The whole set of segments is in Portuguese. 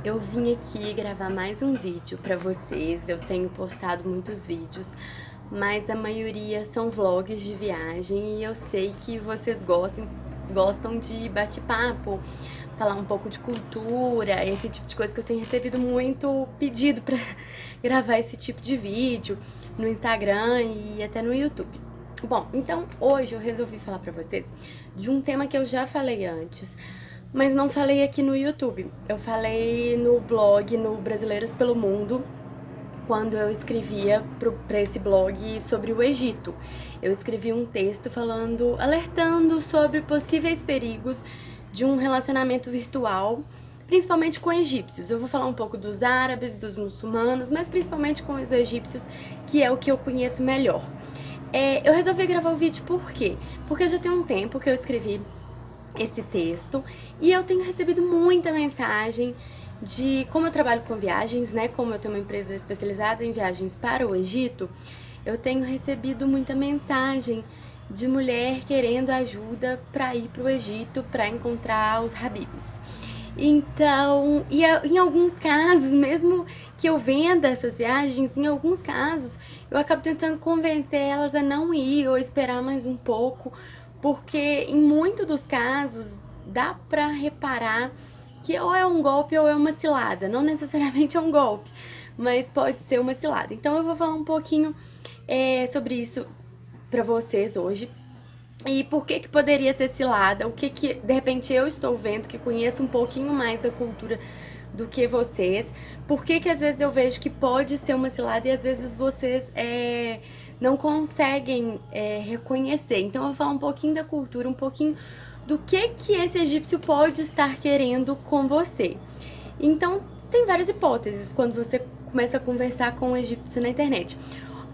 Eu vim aqui gravar mais um vídeo pra vocês. Eu tenho postado muitos vídeos, mas a maioria são vlogs de viagem e eu sei que vocês gostam de bate-papo, falar um pouco de cultura, esse tipo de coisa que eu tenho recebido muito pedido pra gravar esse tipo de vídeo no Instagram e até no YouTube. Bom, então hoje eu resolvi falar pra vocês de um tema que eu já falei antes, mas não falei aqui no YouTube. Eu falei no blog, no Brasileiros pelo Mundo, quando eu escrevia pra esse blog sobre o Egito. Eu escrevi um texto falando, alertando sobre possíveis perigos de um relacionamento virtual, principalmente com egípcios. Eu vou falar um pouco dos árabes, dos muçulmanos, mas principalmente com os egípcios, que é o que eu conheço melhor. Eu resolvi gravar o vídeo por quê? Porque já tem um tempo que eu escrevi esse texto e eu tenho recebido muita mensagem de como eu trabalho com viagens, né? Como eu tenho uma empresa especializada em viagens para o Egito, eu tenho recebido muita mensagem de mulher querendo ajuda para ir para o Egito para encontrar os Habibs. Então, em alguns casos, mesmo que eu venda essas viagens, em alguns casos eu acabo tentando convencer elas a não ir ou esperar mais um pouco, porque em muitos dos casos dá pra reparar que ou é um golpe ou é uma cilada. Não necessariamente é um golpe, mas pode ser uma cilada. Então eu vou falar um pouquinho sobre isso pra vocês hoje. E por que poderia ser cilada? O que de repente eu estou vendo, que conheço um pouquinho mais da cultura do que vocês. Por que às vezes eu vejo que pode ser uma cilada e às vezes vocês não conseguem reconhecer. Então eu vou falar um pouquinho da cultura, um pouquinho do que esse egípcio pode estar querendo com você. Então tem várias hipóteses quando você começa a conversar com um egípcio na internet.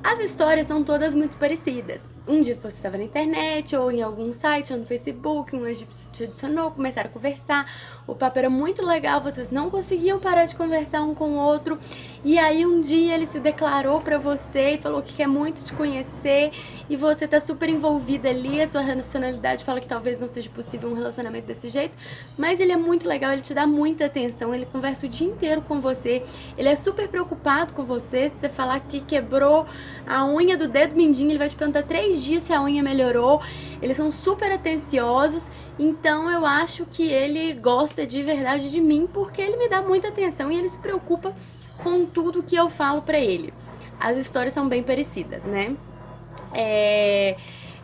As histórias são todas muito parecidas. Um dia você estava na internet, ou em algum site, ou no Facebook, um egípcio te adicionou, começaram a conversar, o papo era muito legal, vocês não conseguiam parar de conversar um com o outro, e aí um dia ele se declarou pra você e falou que quer muito te conhecer, e você tá super envolvida ali, a sua racionalidade fala que talvez não seja possível um relacionamento desse jeito, mas ele é muito legal, ele te dá muita atenção, ele conversa o dia inteiro com você, ele é super preocupado com você, se você falar que quebrou a unha do dedo mindinho, ele vai te perguntar 3 dias se a unha melhorou. Eles são super atenciosos, então eu acho que ele gosta de verdade de mim, porque ele me dá muita atenção e ele se preocupa com tudo que eu falo pra ele. As histórias são bem parecidas, né?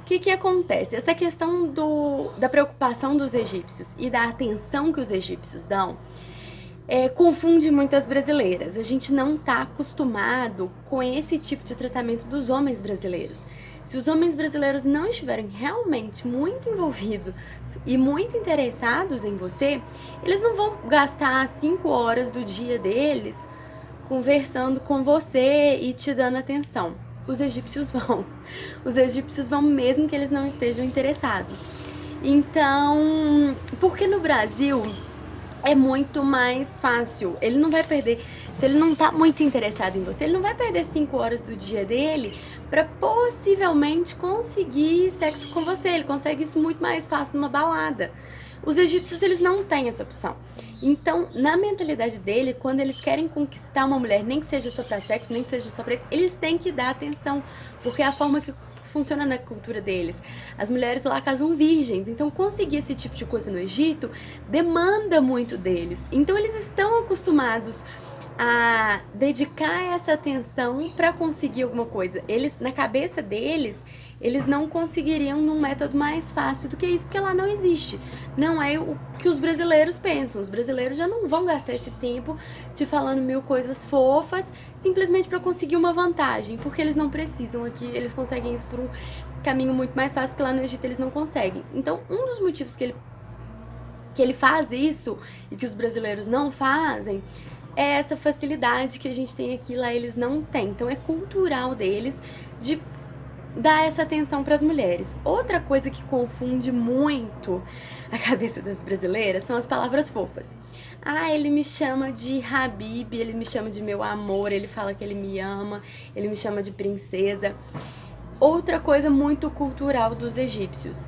O que acontece? Essa questão da preocupação dos egípcios e da atenção que os egípcios dão confunde muitas brasileiras. A gente não tá acostumado com esse tipo de tratamento dos homens brasileiros. Se os homens brasileiros não estiverem realmente muito envolvidos e muito interessados em você, eles não vão gastar 5 horas do dia deles conversando com você e te dando atenção. Os egípcios vão. Os egípcios vão mesmo que eles não estejam interessados. Então, porque no Brasil é muito mais fácil. Ele não vai perder, se ele não tá muito interessado em você, ele não vai perder 5 horas do dia dele pra possivelmente conseguir sexo com você. Ele consegue isso muito mais fácil numa balada. Os egípcios, eles não têm essa opção. Então, na mentalidade dele, quando eles querem conquistar uma mulher, nem que seja só pra sexo, nem que seja só pra isso, eles têm que dar atenção, porque é a forma que funciona na cultura deles. As mulheres lá casam virgens, então conseguir esse tipo de coisa no Egito demanda muito deles. Então eles estão acostumados a dedicar essa atenção para conseguir alguma coisa. Eles, na cabeça deles, eles não conseguiriam num método mais fácil do que isso, porque lá não existe. Não é o que os brasileiros pensam. Os brasileiros já não vão gastar esse tempo te falando 1000 coisas fofas simplesmente para conseguir uma vantagem, porque eles não precisam aqui, eles conseguem isso por um caminho muito mais fácil que lá no Egito eles não conseguem. Então, um dos motivos que ele faz isso e que os brasileiros não fazem é essa facilidade que a gente tem aqui, lá eles não têm. Então é cultural deles de dar essa atenção para as mulheres. Outra coisa que confunde muito a cabeça das brasileiras são as palavras fofas. Ah, ele me chama de Habib, ele me chama de meu amor, ele fala que ele me ama, ele me chama de princesa. Outra coisa muito cultural dos egípcios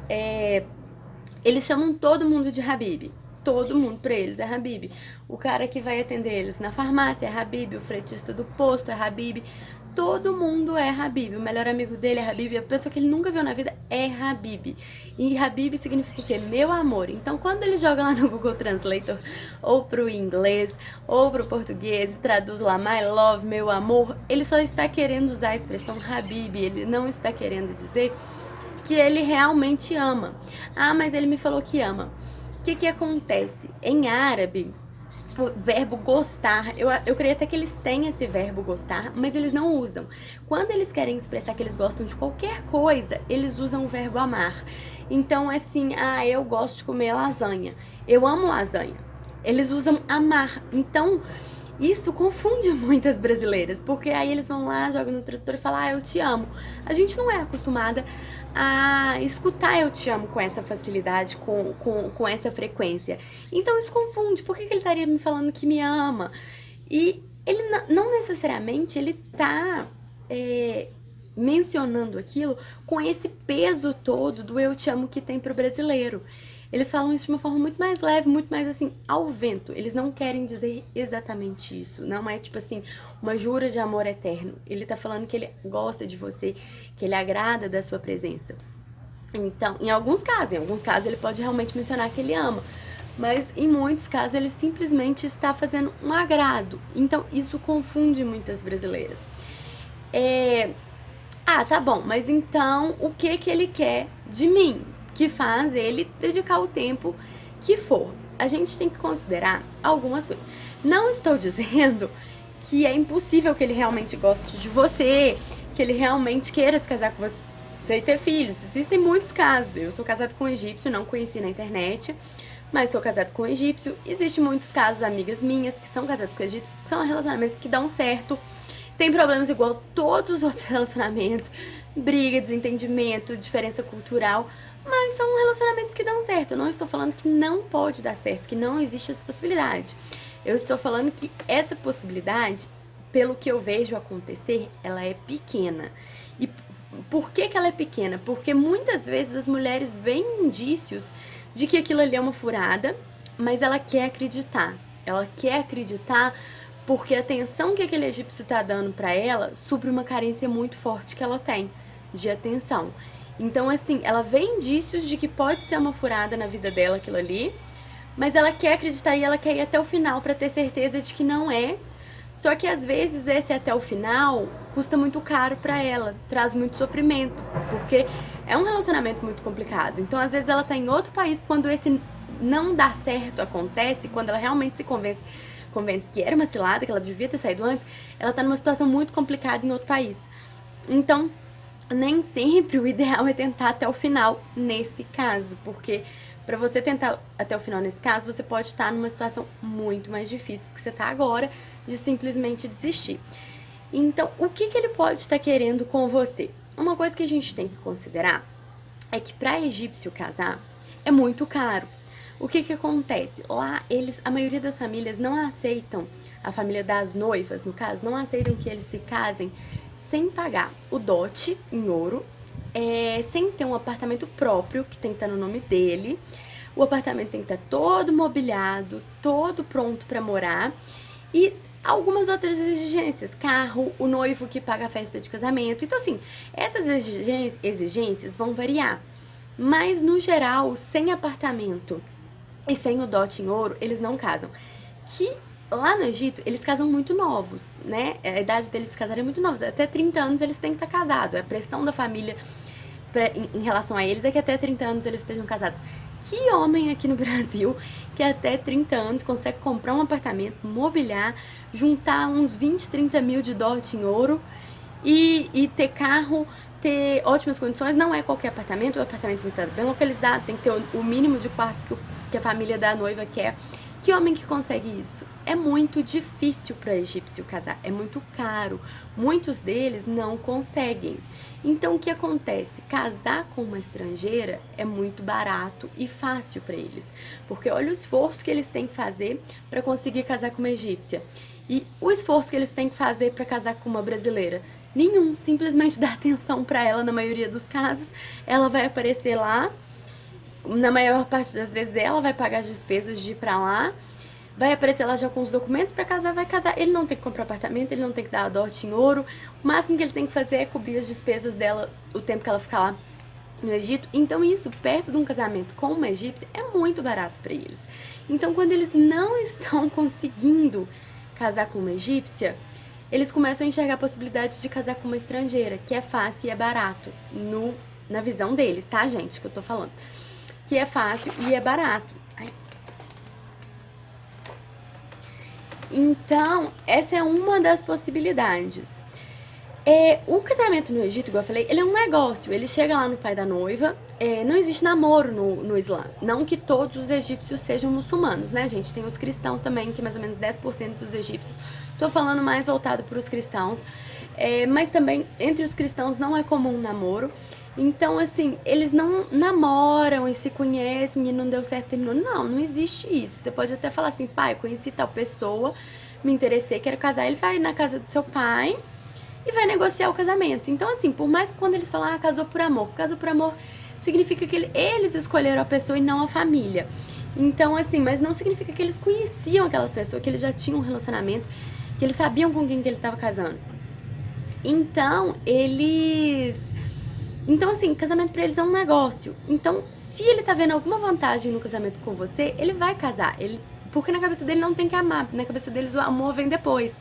eles chamam todo mundo de Habib. todo mundo pra eles é Habib. O cara que vai atender eles na farmácia é Habib, o fretista do posto é Habib. Todo mundo é Habib. O melhor amigo dele é Habib. A pessoa que ele nunca viu na vida é Habib. E Habib significa o quê? Meu amor. Então, quando ele joga lá no Google Translator, ou pro inglês, ou pro português, e traduz lá My Love, meu amor, ele só está querendo usar a expressão Habib. Ele não está querendo dizer que ele realmente ama. Ah, mas ele me falou que ama. O que acontece? Em árabe, o verbo gostar, eu creio até que eles têm esse verbo gostar, mas eles não usam. Quando eles querem expressar que eles gostam de qualquer coisa, eles usam o verbo amar. Então, assim, eu gosto de comer lasanha. Eu amo lasanha. Eles usam amar. Então, isso confunde muitas brasileiras, porque aí eles vão lá, jogam no tradutor e falam, eu te amo. A gente não é acostumada a escutar eu te amo com essa facilidade, com essa frequência. Então isso confunde. Por que ele estaria me falando que me ama? E ele não necessariamente ele tá mencionando aquilo com esse peso todo do eu te amo que tem pro brasileiro. Eles falam isso de uma forma muito mais leve, muito mais assim, ao vento. Eles não querem dizer exatamente isso. Não é tipo assim, uma jura de amor eterno. Ele tá falando que ele gosta de você, que ele agrada da sua presença. Então, em alguns casos ele pode realmente mencionar que ele ama. Mas em muitos casos ele simplesmente está fazendo um agrado. Então, isso confunde muitas brasileiras. Tá bom, mas então o que ele quer de mim? Que faz ele dedicar o tempo que for. A gente tem que considerar algumas coisas. Não estou dizendo que é impossível que ele realmente goste de você, que ele realmente queira se casar com você e ter filhos. Existem muitos casos. Eu sou casada com um egípcio, não conheci na internet, mas sou casada com um egípcio. Existem muitos casos, amigas minhas, que são casadas com egípcios, que são relacionamentos que dão certo. Tem problemas igual todos os outros relacionamentos, briga, desentendimento, diferença cultural, mas são relacionamentos que dão certo. Eu não estou falando que não pode dar certo, que não existe essa possibilidade. Eu estou falando que essa possibilidade, pelo que eu vejo acontecer, ela é pequena. E por que ela é pequena? Porque muitas vezes as mulheres veem indícios de que aquilo ali é uma furada, mas ela quer acreditar. Ela quer acreditar porque a atenção que aquele egípcio está dando para ela supre uma carência muito forte que ela tem de atenção. Então, assim, ela vê indícios de que pode ser uma furada na vida dela aquilo ali, mas ela quer acreditar e ela quer ir até o final para ter certeza de que não é. Só que às vezes esse até o final custa muito caro para ela, traz muito sofrimento, porque é um relacionamento muito complicado. Então, às vezes ela tá em outro país quando esse não dar certo acontece, quando ela realmente se convence que era uma cilada, que ela devia ter saído antes, ela tá numa situação muito complicada em outro país. Então, nem sempre o ideal é tentar até o final nesse caso, porque para você tentar até o final nesse caso, você pode estar numa situação muito mais difícil que você tá agora, de simplesmente desistir. Então, o que ele pode estar querendo com você? Uma coisa que a gente tem que considerar é que para egípcio casar é muito caro. O que acontece? Lá, a maioria das famílias não aceitam, a família das noivas, no caso, não aceitam que eles se casem sem pagar o dote em ouro, sem ter um apartamento próprio, que tem que estar no nome dele. O apartamento tem que estar todo mobiliado, todo pronto para morar. E algumas outras exigências, carro, o noivo que paga a festa de casamento. Então, assim, essas exigências vão variar. Mas, no geral, sem apartamento e sem o dote em ouro, eles não casam. Que lá no Egito, eles casam muito novos, né? A idade deles se casarem é muito novos. Até 30 anos eles têm que estar casados. A pressão da família em relação a eles é que até 30 anos eles estejam casados. Que homem aqui no Brasil que até 30 anos consegue comprar um apartamento, mobiliar, juntar uns 20, 30 mil de dote em ouro e ter carro, ter ótimas condições? Não é qualquer apartamento, o apartamento tem que estar bem localizado, tem que ter o mínimo de quartos que a família da noiva quer. Que homem que consegue isso? É muito difícil para egípcio casar, é muito caro. Muitos deles não conseguem. Então, o que acontece? Casar com uma estrangeira é muito barato e fácil para eles. Porque olha o esforço que eles têm que fazer para conseguir casar com uma egípcia. E o esforço que eles têm que fazer para casar com uma brasileira? Nenhum. Simplesmente dá atenção para ela na maioria dos casos. Ela vai aparecer lá Na maior parte das vezes ela vai pagar as despesas de ir pra lá, vai aparecer lá já com os documentos pra casar, vai casar. Ele não tem que comprar apartamento, ele não tem que dar a dote em ouro. O máximo que ele tem que fazer é cobrir as despesas dela o tempo que ela ficar lá no Egito. Então isso, perto de um casamento com uma egípcia, é muito barato pra eles. Então quando eles não estão conseguindo casar com uma egípcia, eles começam a enxergar a possibilidade de casar com uma estrangeira, que é fácil e é barato, na visão deles, tá, gente, que eu tô falando. Que é fácil e é barato. Ai. Então, essa é uma das possibilidades. O casamento no Egito, igual eu falei, ele é um negócio. Ele chega lá no pai da noiva. Não existe namoro no Islã. Não que todos os egípcios sejam muçulmanos, né, gente? Tem os cristãos também, que é mais ou menos 10% dos egípcios. Tô falando mais voltado para os cristãos. Mas também, entre os cristãos, não é comum namoro. Então, assim, eles não namoram e se conhecem e não deu certo, terminou. Não, não existe isso. Você pode até falar assim, pai, conheci tal pessoa, me interessei, quero casar. Ele vai na casa do seu pai e vai negociar o casamento. Então, assim, por mais que quando eles falam, casou por amor significa que eles escolheram a pessoa e não a família. Então, assim, mas não significa que eles conheciam aquela pessoa, que eles já tinham um relacionamento, que eles sabiam com quem que ele estava casando. Então, assim, casamento pra eles é um negócio. Então, se ele tá vendo alguma vantagem no casamento com você, ele vai casar. Porque na cabeça dele não tem que amar, na cabeça deles o amor vem depois.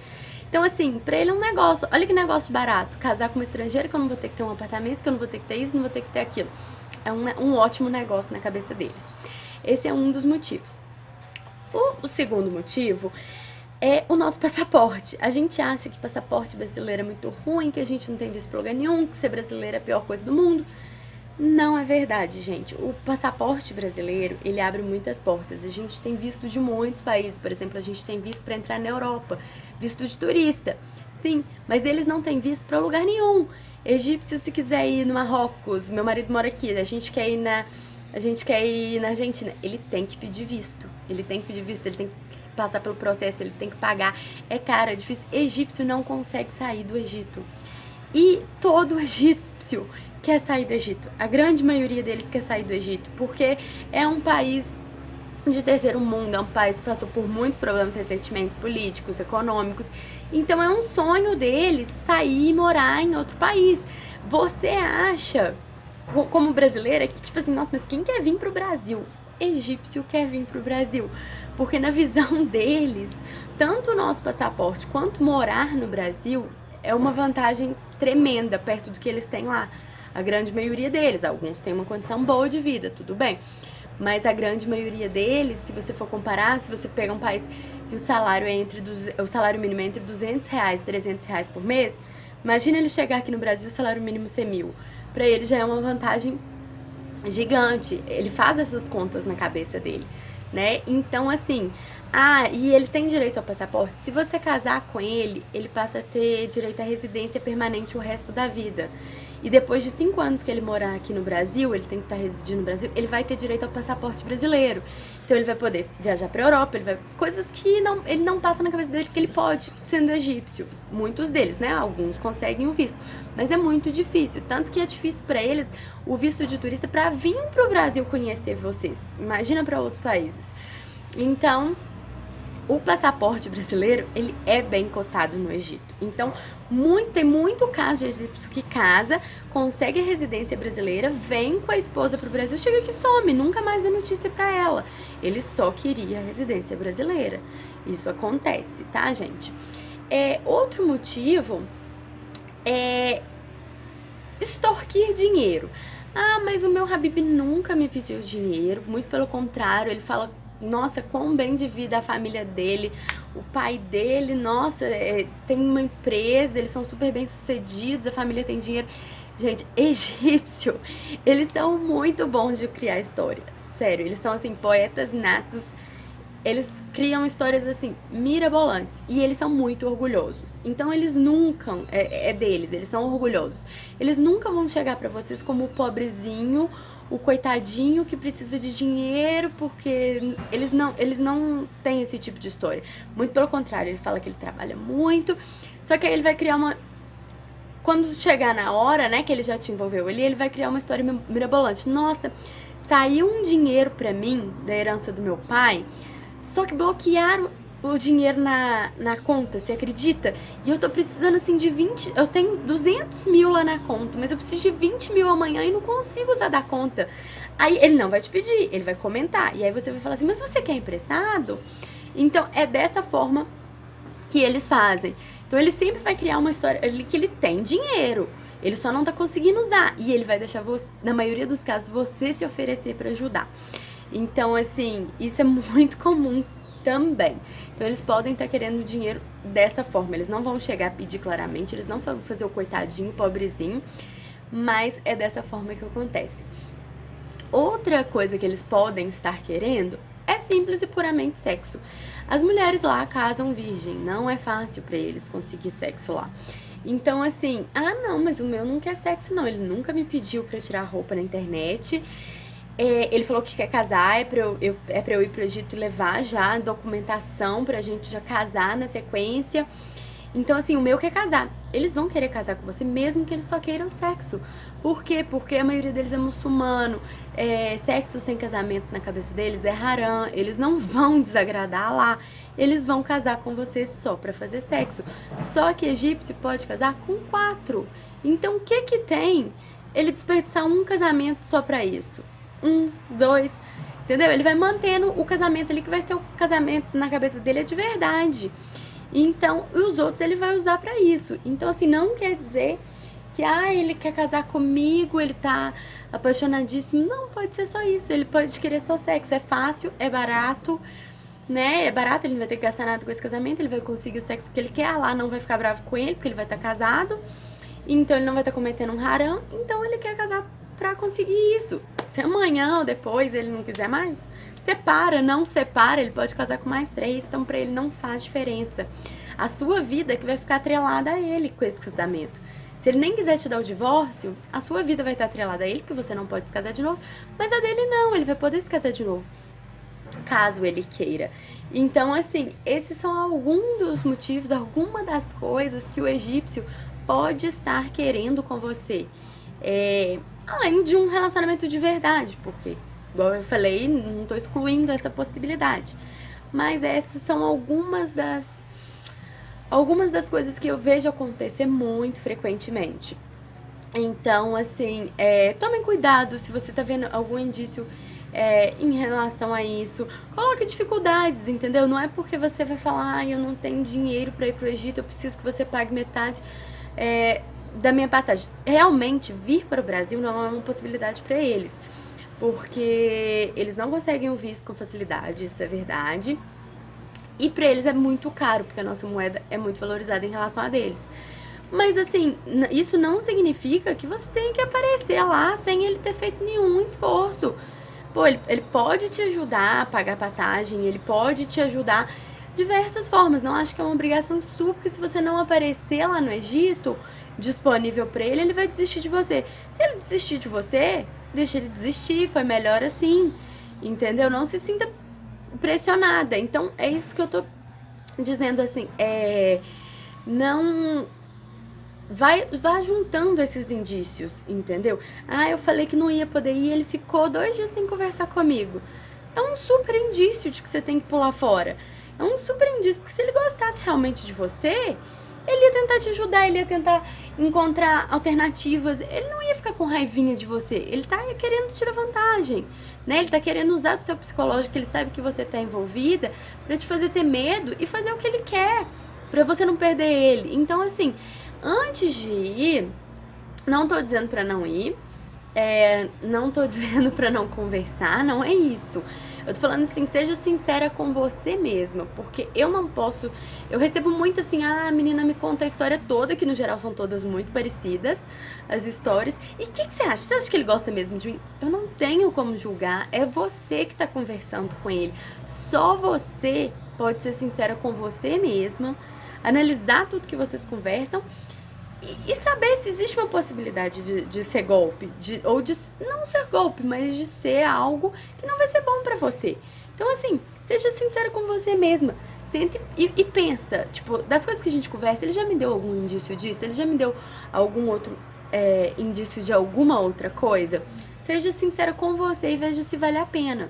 Então, assim, pra ele é um negócio. Olha que negócio barato. Casar com uma estrangeira, que eu não vou ter que ter um apartamento, que eu não vou ter que ter isso, não vou ter que ter aquilo. É um ótimo negócio na cabeça deles. Esse é um dos motivos. O segundo motivo é o nosso passaporte. A gente acha que passaporte brasileiro é muito ruim, que a gente não tem visto pra lugar nenhum, que ser brasileiro é a pior coisa do mundo. Não é verdade, gente. O passaporte brasileiro, ele abre muitas portas. A gente tem visto de muitos países. Por exemplo, a gente tem visto pra entrar na Europa, visto de turista. Sim, mas eles não têm visto pra lugar nenhum. Egípcio, se quiser ir no Marrocos, meu marido mora aqui, a gente quer ir na Argentina, ele tem que pedir visto. Ele tem que pedir visto, ele tem que passar pelo processo, ele tem que pagar. É caro, é difícil. Egípcio não consegue sair do Egito. E todo egípcio quer sair do Egito. A grande maioria deles quer sair do Egito, porque é um país de terceiro mundo, é um país que passou por muitos problemas recentemente, políticos, econômicos. Então é um sonho deles sair e morar em outro país. Você acha, como brasileira, que tipo assim, nossa, mas quem quer vir pro Brasil? Egípcio quer vir pro Brasil. Porque na visão deles, tanto o nosso passaporte quanto morar no Brasil é uma vantagem tremenda perto do que eles têm lá. A grande maioria deles, alguns têm uma condição boa de vida, tudo bem. Mas a grande maioria deles, se você for comparar, se você pega um país que o salário mínimo é entre R$200 e R$300 por mês, imagina ele chegar aqui no Brasil, o salário mínimo ser 1.000. Pra ele já é uma vantagem gigante. Ele faz essas contas na cabeça dele, né? Então, assim, e ele tem direito ao passaporte. Se você casar com ele, ele passa a ter direito à residência permanente o resto da vida. E depois de 5 anos que ele morar aqui no Brasil, ele tem que estar residindo no Brasil, ele vai ter direito ao passaporte brasileiro. Então ele vai poder viajar pra Europa, coisas que ele não passa na cabeça dele que ele pode, sendo egípcio. Muitos deles, né? Alguns conseguem o visto, mas é muito difícil. Tanto que é difícil pra eles o visto de turista pra vir pro Brasil conhecer vocês. Imagina pra outros países. Então, o passaporte brasileiro, ele é bem cotado no Egito. Então, tem muito caso de egípcio que casa, consegue a residência brasileira, vem com a esposa pro Brasil, chega aqui e some, nunca mais dá notícia pra ela. Ele só queria a residência brasileira. Isso acontece, tá, gente? Outro motivo é extorquir dinheiro. Mas o meu Habib nunca me pediu dinheiro, muito pelo contrário, ele fala, nossa, quão bem de vida a família dele, o pai dele, nossa, tem uma empresa, eles são super bem sucedidos, a família tem dinheiro. Gente, egípcio, eles são muito bons de criar história, sério, eles são assim, poetas natos, eles criam histórias assim, mirabolantes, e eles são muito orgulhosos, então eles nunca, deles, eles são orgulhosos, eles nunca vão chegar pra vocês como o pobrezinho, o coitadinho que precisa de dinheiro, porque eles não têm esse tipo de história. Muito pelo contrário, ele fala que ele trabalha muito, só que aí ele vai criar quando chegar na hora, né, que ele já te envolveu ali, ele vai criar uma história mirabolante. Nossa, saiu um dinheiro pra mim da herança do meu pai, só que bloquearam o dinheiro na conta, você acredita? E eu tô precisando assim de 20, eu tenho 200 mil lá na conta, mas eu preciso de 20 mil amanhã e não consigo usar da conta. Aí ele não vai te pedir, ele vai comentar, e aí você vai falar assim, mas você quer emprestado? Então é dessa forma que eles fazem. Então ele sempre vai criar uma história que ele tem dinheiro, ele só não tá conseguindo usar, e ele vai deixar você, na maioria dos casos, você se oferecer pra ajudar. Então assim, isso é muito comum também. Então eles podem estar querendo dinheiro dessa forma, eles não vão chegar a pedir claramente, eles não vão fazer o coitadinho, pobrezinho, mas é dessa forma que acontece. Outra coisa que eles podem estar querendo é simples e puramente sexo. As mulheres lá casam virgem, não é fácil pra eles conseguir sexo lá. Então assim, não, mas o meu não quer sexo não, ele nunca me pediu pra tirar a roupa na internet. Ele falou que quer casar, é pra eu ir pro Egito e levar já a documentação pra gente já casar na sequência. Então, assim, o meu quer casar. Eles vão querer casar com você, mesmo que eles só queiram sexo. Por quê? Porque a maioria deles é muçulmano. Sexo sem casamento na cabeça deles é haram. Eles não vão desagradar lá. Eles vão casar com você só pra fazer sexo. Só que egípcio pode casar com 4. Então, o que que tem ele desperdiçar um casamento só pra isso? 1, 2, entendeu? Ele vai mantendo o casamento ali, que vai ser o casamento na cabeça dele é de verdade. Então, os outros ele vai usar pra isso. Então, assim, não quer dizer que, ele quer casar comigo, ele tá apaixonadíssimo. Não, pode ser só isso. Ele pode querer só sexo. É fácil, é barato, né? É barato, ele não vai ter que gastar nada com esse casamento, ele vai conseguir o sexo que ele quer. Lá não vai ficar bravo com ele, porque ele vai estar casado. Então, ele não vai estar cometendo um haram. Então, ele quer casar pra conseguir isso. Se amanhã ou depois ele não quiser mais, separa, não separa, ele pode casar com mais 3, então pra ele não faz diferença. A sua vida é que vai ficar atrelada a ele com esse casamento. Se ele nem quiser te dar o divórcio, a sua vida vai estar atrelada a ele, que você não pode se casar de novo, mas a dele não, ele vai poder se casar de novo, caso ele queira. Então, assim, esses são alguns dos motivos, alguma das coisas que o egípcio pode estar querendo com você. Além de um relacionamento de verdade, porque, igual eu falei, não tô excluindo essa possibilidade. Mas essas são algumas das coisas que eu vejo acontecer muito frequentemente. Então, assim, tomem cuidado se você tá vendo algum indício em relação a isso. Coloque dificuldades, entendeu? Não é porque você vai falar, eu não tenho dinheiro pra ir pro Egito, eu preciso que você pague metade da minha passagem. Realmente, vir para o Brasil não é uma possibilidade para eles, porque eles não conseguem o visto com facilidade, isso é verdade. E para eles é muito caro, porque a nossa moeda é muito valorizada em relação a deles. Mas assim, isso não significa que você tenha que aparecer lá sem ele ter feito nenhum esforço. Pô, ele pode te ajudar a pagar a passagem, ele pode te ajudar de diversas formas. Não acho que é uma obrigação sua, porque se você não aparecer lá no Egito disponível pra ele, ele vai desistir de você. Se ele desistir de você, deixa ele desistir, foi melhor assim, entendeu? Não se sinta pressionada. Então, é isso que eu tô dizendo, assim, não... Vá juntando esses indícios, entendeu? Eu falei que não ia poder ir, ele ficou 2 dias sem conversar comigo. É um super indício de que você tem que pular fora. É um super indício, porque se ele gostasse realmente de você, ele ia tentar te ajudar, ele ia tentar encontrar alternativas, ele não ia ficar com raivinha de você, ele tá querendo tirar vantagem, né? Ele tá querendo usar do seu psicológico, ele sabe que você tá envolvida, pra te fazer ter medo e fazer o que ele quer, pra você não perder ele. Então, assim, antes de ir, não tô dizendo pra não ir, não tô dizendo pra não conversar, não é isso. Eu tô falando assim, seja sincera com você mesma, porque eu não posso... Eu recebo muito assim, a menina me conta a história toda, que no geral são todas muito parecidas, as histórias. E o que você acha? Você acha que ele gosta mesmo de mim? Eu não tenho como julgar, é você que tá conversando com ele. Só você pode ser sincera com você mesma, analisar tudo que vocês conversam e saber se existe uma possibilidade de ser golpe, ou de não ser golpe, mas de ser algo que não vai ser bom pra você. Então, assim, seja sincera com você mesma. Sente e pensa, tipo, das coisas que a gente conversa, ele já me deu algum indício disso? Ele já me deu algum outro indício de alguma outra coisa? seja sincera com você e veja se vale a pena.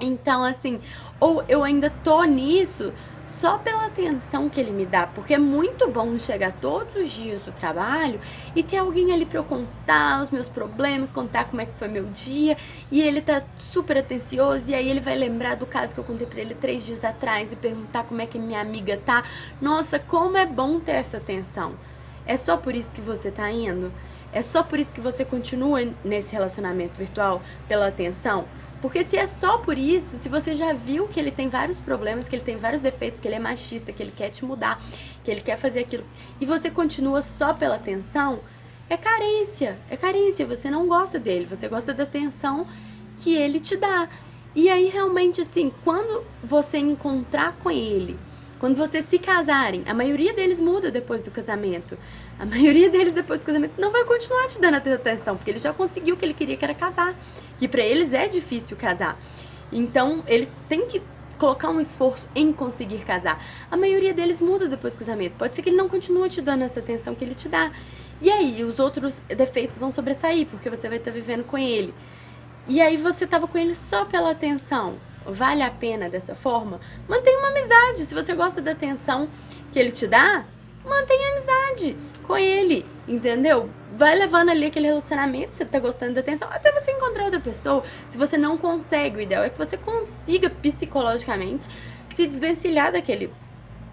Então, assim, ou eu ainda tô nisso só pela atenção que ele me dá, porque é muito bom chegar todos os dias do trabalho e ter alguém ali pra eu contar os meus problemas, contar como é que foi meu dia, e ele tá super atencioso, e aí ele vai lembrar do caso que eu contei pra ele 3 dias atrás e perguntar como é que minha amiga tá. Nossa, como é bom ter essa atenção. É só por isso que você tá indo? É só por isso que você continua nesse relacionamento virtual? Pela atenção? Porque se é só por isso, se você já viu que ele tem vários problemas, que ele tem vários defeitos, que ele é machista, que ele quer te mudar, que ele quer fazer aquilo, e você continua só pela atenção, é carência, você não gosta dele, você gosta da atenção que ele te dá. E aí realmente assim, quando você encontrar com ele, quando vocês se casarem, a maioria deles muda depois do casamento. A maioria deles depois do casamento não vai continuar te dando atenção, porque ele já conseguiu o que ele queria, que era casar. Que pra eles é difícil casar. Então, eles têm que colocar um esforço em conseguir casar. A maioria deles muda depois do casamento. Pode ser que ele não continue te dando essa atenção que ele te dá. E aí, os outros defeitos vão sobressair, porque você vai estar vivendo com ele. E aí, você tava com ele só pela atenção. Vale a pena dessa forma? Mantenha uma amizade. Se você gosta da atenção que ele te dá, mantenha amizade com ele, entendeu? Vai levando ali aquele relacionamento, você tá gostando da atenção, até você encontrar outra pessoa. Se você não consegue, o ideal é que você consiga psicologicamente se desvencilhar daquele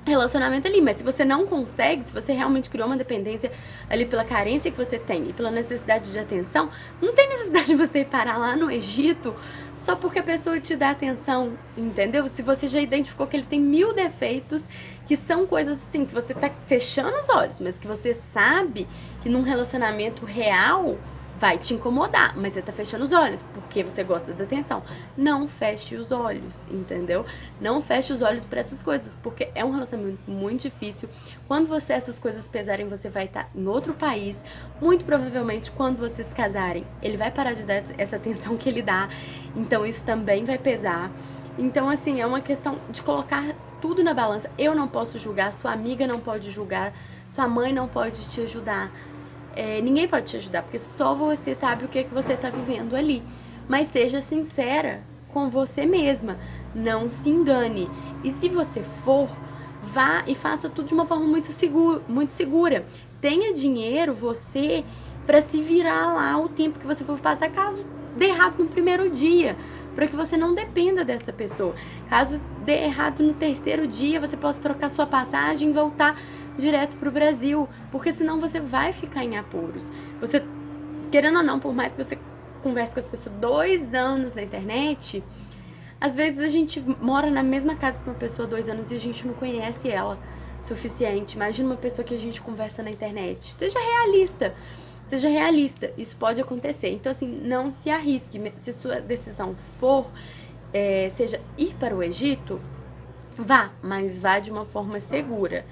relacionamento ali. Mas se você não consegue, se você realmente criou uma dependência ali pela carência que você tem e pela necessidade de atenção, não tem necessidade de você ir parar lá no Egito só porque a pessoa te dá atenção, entendeu? Se você já identificou que ele tem 1000 defeitos, que são coisas assim, que você tá fechando os olhos, mas que você sabe que num relacionamento real vai te incomodar, mas você tá fechando os olhos, porque você gosta da atenção. Não feche os olhos, entendeu? Não feche os olhos pra essas coisas, porque é um relacionamento muito difícil. Quando essas coisas pesarem, você vai estar em outro país. Muito provavelmente, quando vocês se casarem, ele vai parar de dar essa atenção que ele dá. Então, isso também vai pesar. Então, assim, é uma questão de colocar tudo na balança. Eu não posso julgar, sua amiga não pode julgar, sua mãe não pode te ajudar. Ninguém pode te ajudar, porque só você sabe o que você tá vivendo ali. Mas seja sincera com você mesma, não se engane. E se você for, vá e faça tudo de uma forma muito segura. Tenha dinheiro, você, pra se virar lá o tempo que você for passar, caso dê errado no primeiro dia, para que você não dependa dessa pessoa. Caso dê errado no 3º dia, você possa trocar sua passagem e voltar direto pro Brasil, porque senão você vai ficar em apuros. Você, querendo ou não, por mais que você converse com as pessoas 2 anos na internet, às vezes a gente mora na mesma casa que uma pessoa 2 anos e a gente não conhece ela o suficiente. Imagina uma pessoa que a gente conversa na internet. Seja realista, isso pode acontecer. Então, assim, não se arrisque. Se sua decisão for, seja ir para o Egito, vá, mas vá de uma forma segura.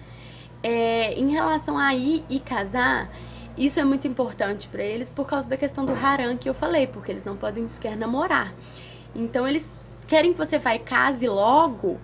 Em relação a ir e casar, isso é muito importante pra eles por causa da questão do haram que eu falei, porque eles não podem sequer namorar. Então eles querem que você vá e case logo,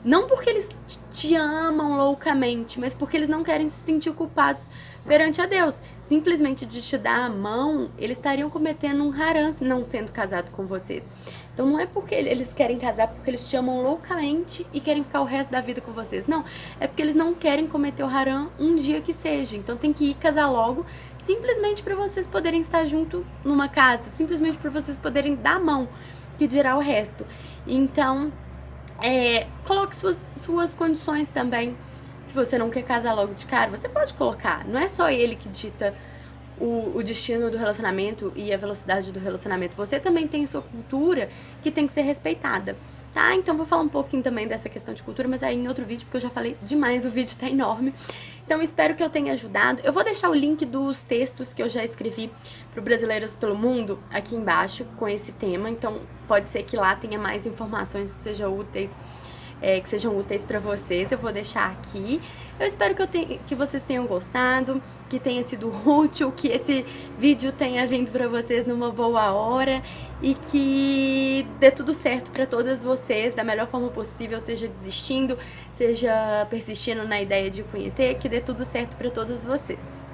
não porque eles te amam loucamente, mas porque eles não querem se sentir culpados perante a Deus. Simplesmente de te dar a mão, eles estariam cometendo um haram não sendo casado com vocês. Então não é porque eles querem casar porque eles te amam loucamente e querem ficar o resto da vida com vocês. Não, é porque eles não querem cometer o haram um dia que seja. Então tem que ir casar logo, simplesmente para vocês poderem estar junto numa casa, simplesmente para vocês poderem dar a mão, que dirá o resto. Então, coloque suas condições também. Se você não quer casar logo de cara, você pode colocar. Não é só ele que dita o destino do relacionamento e a velocidade do relacionamento. Você também tem sua cultura que tem que ser respeitada, tá? Então vou falar um pouquinho também dessa questão de cultura, mas aí em outro vídeo, porque eu já falei demais, o vídeo tá enorme. Então espero que eu tenha ajudado. Eu vou deixar o link dos textos que eu já escrevi pro Brasileiros pelo Mundo aqui embaixo com esse tema. Então pode ser que lá tenha mais informações que sejam úteis para vocês. Eu vou deixar aqui. Eu espero que vocês tenham gostado, que tenha sido útil, que esse vídeo tenha vindo para vocês numa boa hora e que dê tudo certo para todas vocês da melhor forma possível, seja desistindo, seja persistindo na ideia de conhecer, que dê tudo certo para todas vocês.